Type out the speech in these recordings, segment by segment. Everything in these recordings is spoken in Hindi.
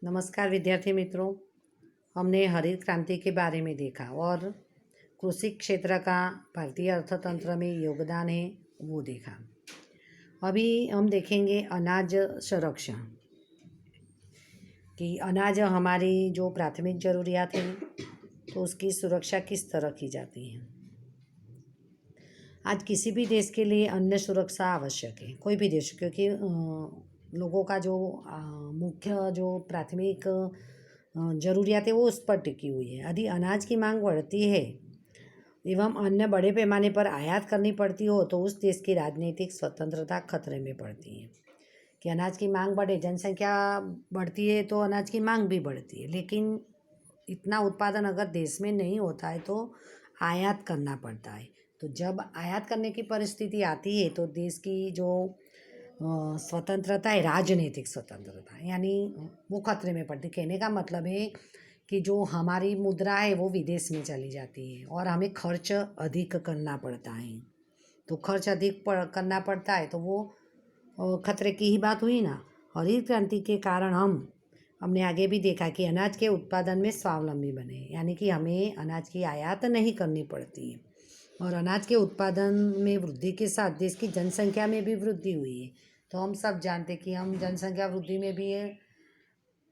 नमस्कार विद्यार्थी मित्रों। हमने हरित क्रांति के बारे में देखा और कृषि क्षेत्र का भारतीय अर्थतंत्र में योगदान है वो देखा। अभी हम देखेंगे अनाज संरक्षण कि अनाज हमारी जो प्राथमिक ज़रूरियात है तो उसकी सुरक्षा किस तरह की जाती है। आज किसी भी देश के लिए अन्न सुरक्षा आवश्यक है, कोई भी देश, क्योंकि लोगों का जो मुख्य जो प्राथमिक ज़रूरियात है वो उस पर टिकी हुई है। यदि अनाज की मांग बढ़ती है एवं अन्न बड़े पैमाने पर आयात करनी पड़ती हो तो उस देश की राजनीतिक स्वतंत्रता खतरे में पड़ती है। कि अनाज की मांग बढ़े, जनसंख्या बढ़ती है तो अनाज की मांग भी बढ़ती है, लेकिन इतना उत्पादन अगर देश में नहीं होता है तो आयात करना पड़ता है। तो जब आयात करने की परिस्थिति आती है तो देश की जो स्वतंत्रता है, राजनीतिक स्वतंत्रता, यानी वो खतरे में पड़ती। कहने का मतलब है कि जो हमारी मुद्रा है वो विदेश में चली जाती है और हमें खर्च अधिक करना पड़ता है। तो खर्च अधिक करना पड़ता है तो वो खतरे की ही बात हुई ना। हरित क्रांति के कारण हमने आगे भी देखा कि अनाज के उत्पादन में स्वावलंबी बने, यानी कि हमें अनाज की आयात नहीं करनी पड़ती है और अनाज के उत्पादन में वृद्धि के साथ देश की जनसंख्या में भी वृद्धि हुई है। तो हम सब जानते कि हम जनसंख्या वृद्धि में भी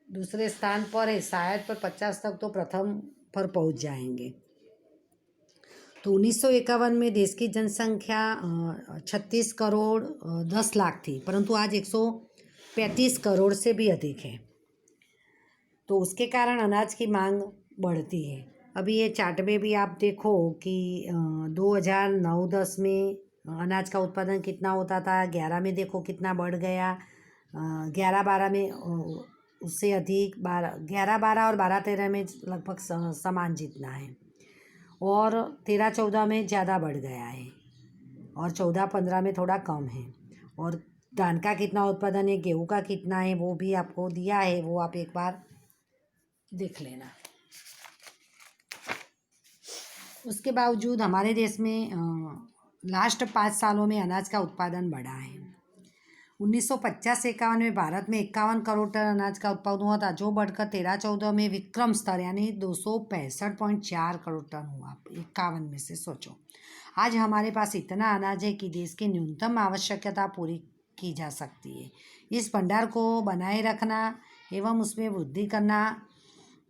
दूसरे स्थान पर है, शायद पर 50 तक तो प्रथम पर पहुंच जाएंगे। तो 1951 में देश की जनसंख्या 36 करोड़ 10 लाख थी, परंतु आज 135 करोड़ से भी अधिक है। तो उसके कारण अनाज की मांग बढ़ती है। अभी ये चार्ट में भी आप देखो कि 2009-10 में अनाज का उत्पादन कितना होता था, 11 में देखो कितना बढ़ गया, 11-12 में उससे अधिक, 11-12 और 12-13 में लगभग समान जितना है और 13-14 में ज़्यादा बढ़ गया है और 14-15 में थोड़ा कम है। और धान का कितना उत्पादन है, गेहूँ का कितना है वो भी आपको दिया है, वो आप एक बार देख लेना। उसके बावजूद हमारे देश में लास्ट 5 सालों में अनाज का उत्पादन बढ़ा है। 1950-51 में भारत में 51 करोड़ टन अनाज का उत्पादन हुआ था, जो बढ़कर 13-14 में विक्रम स्तर यानी 265.4 करोड़ टन हुआ। 51 में से सोचो, आज हमारे पास इतना अनाज है कि देश की न्यूनतम आवश्यकता पूरी की जा सकती है। इस भंडार को बनाए रखना एवं उसमें वृद्धि करना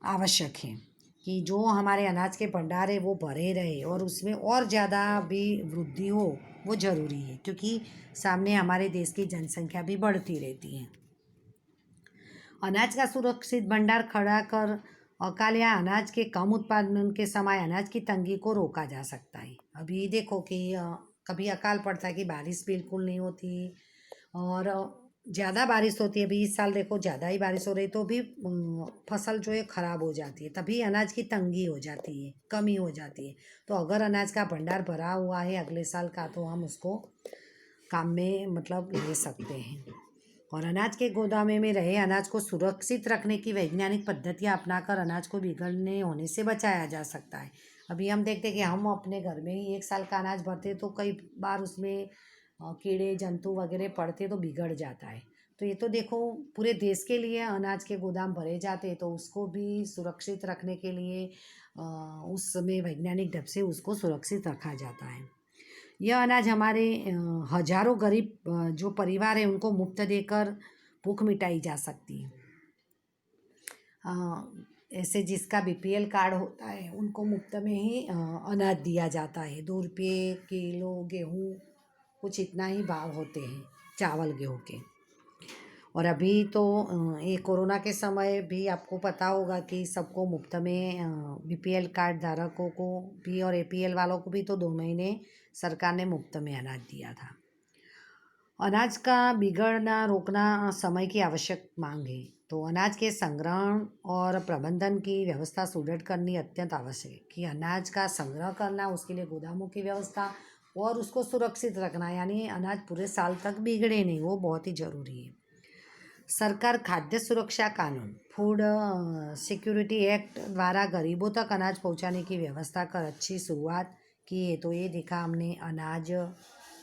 आवश्यक है कि जो हमारे अनाज के भंडार है वो भरे रहे और उसमें और ज़्यादा भी वृद्धि हो, वो ज़रूरी है, क्योंकि सामने हमारे देश की जनसंख्या भी बढ़ती रहती है। अनाज का सुरक्षित भंडार खड़ा कर अकाल या अनाज के कम उत्पादन के समय अनाज की तंगी को रोका जा सकता है। अभी देखो कि कभी अकाल पड़ता है कि बारिश बिल्कुल नहीं होती और ज़्यादा बारिश होती है। अभी इस साल देखो ज़्यादा ही बारिश हो रही तो भी फसल जो है ख़राब हो जाती है, तभी अनाज की तंगी हो जाती है, कमी हो जाती है। तो अगर अनाज का भंडार भरा हुआ है अगले साल का तो हम उसको काम में मतलब ले सकते हैं। और अनाज के गोदामे में रहे अनाज को सुरक्षित रखने की वैज्ञानिक पद्धतियाँ अपनाकर अनाज को बिगड़ने होने से बचाया जा सकता है। अभी हम देखते हैं कि हम अपने घर में ही 1 साल का अनाज भरते तो कई बार उसमें कीड़े जंतु वगैरह पड़ते तो बिगड़ जाता है। तो ये तो देखो पूरे देश के लिए अनाज के गोदाम भरे जाते तो उसको भी सुरक्षित रखने के लिए उस समय वैज्ञानिक ढंग से उसको सुरक्षित रखा जाता है। यह अनाज हमारे हजारों गरीब जो परिवार है उनको मुफ्त देकर भूख मिटाई जा सकती है। ऐसे जिसका बीपीएल कार्ड होता है उनको मुफ्त में ही अनाज दिया जाता है। 2 रुपये किलो गेहूँ, कुछ इतना ही भाव होते हैं चावल गेहूँ के। और अभी तो ये कोरोना के समय भी आपको पता होगा कि सबको मुफ्त में बीपीएल कार्ड धारकों को भी और एपीएल वालों को भी तो 2 महीने सरकार ने मुफ्त में अनाज दिया था। अनाज का बिगड़ना रोकना समय की आवश्यक मांग है। तो अनाज के संग्रहण और प्रबंधन की व्यवस्था सुदृढ़ करनी अत्यंत आवश्यक है कि अनाज का संग्रह करना, उसके लिए गोदामों की व्यवस्था और उसको सुरक्षित रखना, यानी अनाज पूरे साल तक बिगड़े नहीं, वो बहुत ही ज़रूरी है। सरकार खाद्य सुरक्षा कानून फूड सिक्योरिटी एक्ट द्वारा गरीबों तक अनाज पहुंचाने की व्यवस्था कर अच्छी शुरुआत की है। तो ये देखा हमने अनाज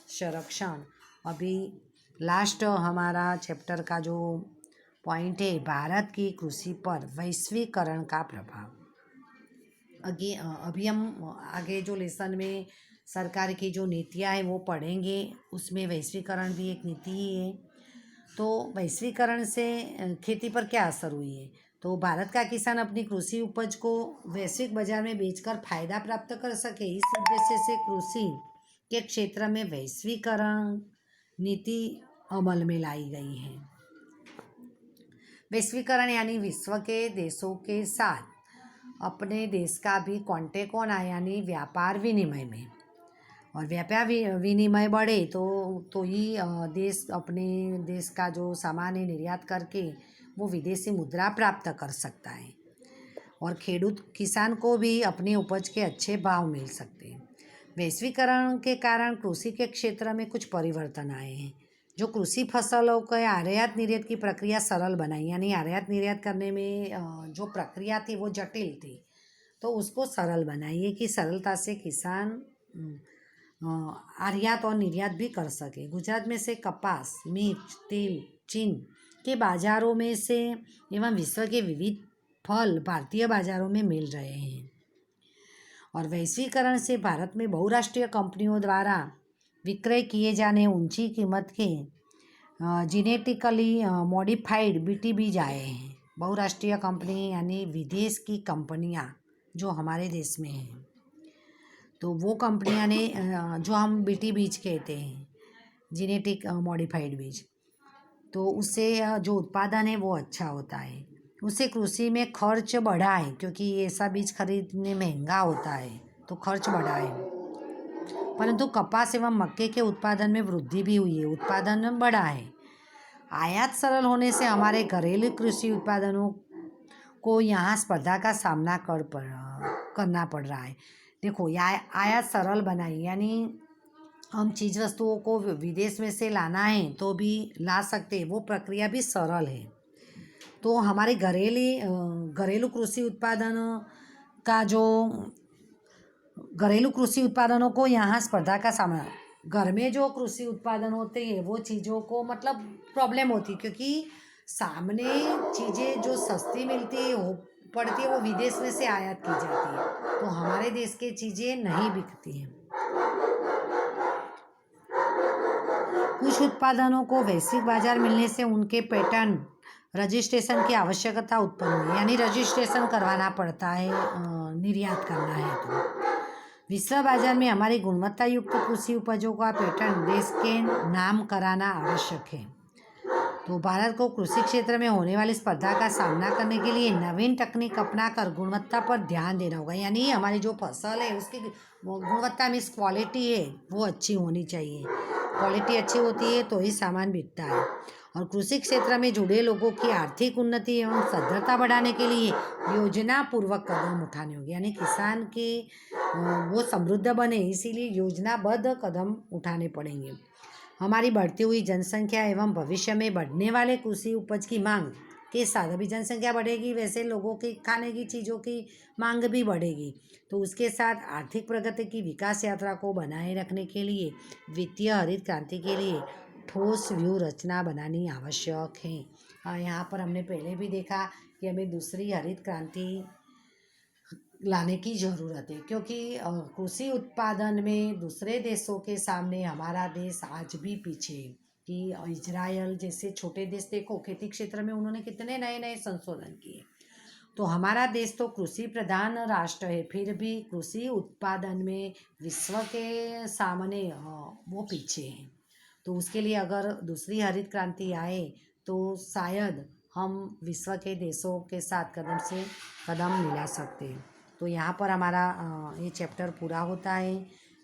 संरक्षण। अभी लास्ट हमारा चैप्टर का जो पॉइंट है भारत की कृषि पर वैश्वीकरण का प्रभाव। अभी हम आगे जो लेसन में सरकार की जो नीतियाँ हैं वो पढ़ेंगे, उसमें वैश्वीकरण भी एक नीति ही है। तो वैश्वीकरण से खेती पर क्या असर हुई है? तो भारत का किसान अपनी कृषि उपज को वैश्विक बाजार में बेचकर फायदा प्राप्त कर सके, इस उद्देश्य से कृषि के क्षेत्र में वैश्वीकरण नीति अमल में लाई गई है। वैश्वीकरण यानी विश्व के देशों के साथ अपने देश का भी कांटेक्ट होना, यानी व्यापार विनिमय में, और व्यापार विनिमय बढ़े तो ही देश अपने देश का जो सामान है निर्यात करके वो विदेशी मुद्रा प्राप्त कर सकता है, और खेडूत किसान को भी अपनी उपज के अच्छे भाव मिल सकते हैं। वैश्वीकरण के कारण कृषि के क्षेत्र में कुछ परिवर्तन आए हैं, जो कृषि फसलों के आयात निर्यात की प्रक्रिया सरल बनाई, यानी आयात निर्यात करने में जो प्रक्रिया थी वो जटिल थी, तो उसको सरल बनाइए कि सरलता से किसान आयात और निर्यात भी कर सके। गुजरात में से कपास, मिर्च, तेल, चीन के बाज़ारों में से एवं विश्व के विविध फल भारतीय बाज़ारों में मिल रहे हैं। और वैश्वीकरण से भारत में बहुराष्ट्रीय कंपनियों द्वारा विक्रय किए जाने ऊंची कीमत के जेनेटिकली मॉडिफाइड बीटी बीज आए हैं। बहुराष्ट्रीय कंपनी यानी विदेश की कंपनियां जो हमारे देश में हैं, तो वो कंपनियां ने जो हम बीटी बीज कहते हैं, जेनेटिक मॉडिफाइड बीज, तो उससे जो उत्पादन है वो अच्छा होता है। उससे कृषि में खर्च बढ़ा है, क्योंकि ऐसा बीज खरीदने महंगा होता है तो खर्च बढ़ा है, परंतु कपास एवं मक्के के उत्पादन में वृद्धि भी हुई है, उत्पादन बढ़ा है। आयात सरल होने से हमारे घरेलू कृषि उत्पादनों को यहाँ स्पर्धा का सामना करना पड़ रहा है। देखो, आयात सरल बनाई, यानी हम चीज़ वस्तुओं को विदेश में से लाना है तो भी ला सकते हैं, वो प्रक्रिया भी सरल है। तो हमारे घरेलू कृषि उत्पादनों का जो घरेलू कृषि उत्पादनों को यहाँ स्पर्धा का सामना, घर में जो कृषि उत्पादन होते हैं वो चीज़ों को मतलब प्रॉब्लम होती है, क्योंकि सामने चीज़ें जो सस्ती मिलती है पड़ती है वो विदेश में से आयात की जाती है, तो हमारे देश की चीज़ें नहीं बिकती हैं। कुछ उत्पादनों को वैश्विक बाजार मिलने से उनके पेटेंट रजिस्ट्रेशन की आवश्यकता उत्पन्न हुई, यानी रजिस्ट्रेशन करवाना पड़ता है निर्यात करना है। तो विश्व बाजार में हमारी गुणवत्ता युक्त कृषि उपजों का पेटेंट देश के नाम कराना आवश्यक है। तो भारत को कृषि क्षेत्र में होने वाली स्पर्धा का सामना करने के लिए नवीन तकनीक अपनाकर गुणवत्ता पर ध्यान देना होगा, यानी हमारी जो फसल है उसकी गुणवत्ता मीन्स क्वालिटी है वो अच्छी होनी चाहिए। क्वालिटी अच्छी होती है तो ही सामान बिकता है। और कृषि क्षेत्र में जुड़े लोगों की आर्थिक उन्नति एवं सदृढ़ता बढ़ाने के लिए योजना पूर्वक कदम उठाने होंगे, यानी किसान के वो समृद्ध बने, इसीलिए योजनाबद्ध कदम उठाने पड़ेंगे। हमारी बढ़ती हुई जनसंख्या एवं भविष्य में बढ़ने वाले कृषि उपज की मांग के साथ, अभी जनसंख्या बढ़ेगी वैसे लोगों की खाने की चीज़ों की मांग भी बढ़ेगी, तो उसके साथ आर्थिक प्रगति की विकास यात्रा को बनाए रखने के लिए वित्तीय हरित क्रांति के लिए ठोस व्यूह रचना बनानी आवश्यक है। यहाँ पर हमने पहले भी देखा कि हमें दूसरी हरित क्रांति लाने की ज़रूरत है, क्योंकि कृषि उत्पादन में दूसरे देशों के सामने हमारा देश आज भी पीछे है। कि इजराइल जैसे छोटे देश देखो, खेती क्षेत्र में उन्होंने कितने नए नए संशोधन किए, तो हमारा देश तो कृषि प्रधान राष्ट्र है, फिर भी कृषि उत्पादन में विश्व के सामने वो पीछे हैं। तो उसके लिए अगर दूसरी हरित क्रांति आए तो शायद हम विश्व के देशों के साथ कदम से कदम मिला सकते हैं। तो यहाँ पर हमारा ये चैप्टर पूरा होता है।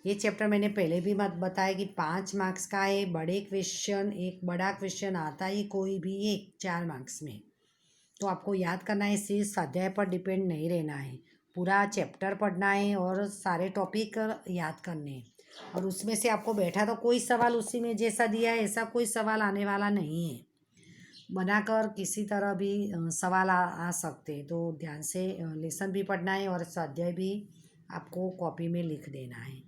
ये चैप्टर मैंने पहले भी मत बताया कि 5 मार्क्स का है। एक बड़ा क्वेश्चन आता ही कोई भी एक 4 मार्क्स में, तो आपको याद करना है, सिर्फ स्वाध्याय पर डिपेंड नहीं रहना है, पूरा चैप्टर पढ़ना है और सारे टॉपिक याद करने हैं। और उसमें से आपको बैठा तो कोई सवाल उसी में जैसा दिया है ऐसा कोई सवाल आने वाला नहीं है, बनाकर किसी तरह भी सवाल आ सकते हैं। तो ध्यान से लेसन भी पढ़ना है और स्वाध्याय भी आपको कॉपी में लिख देना है।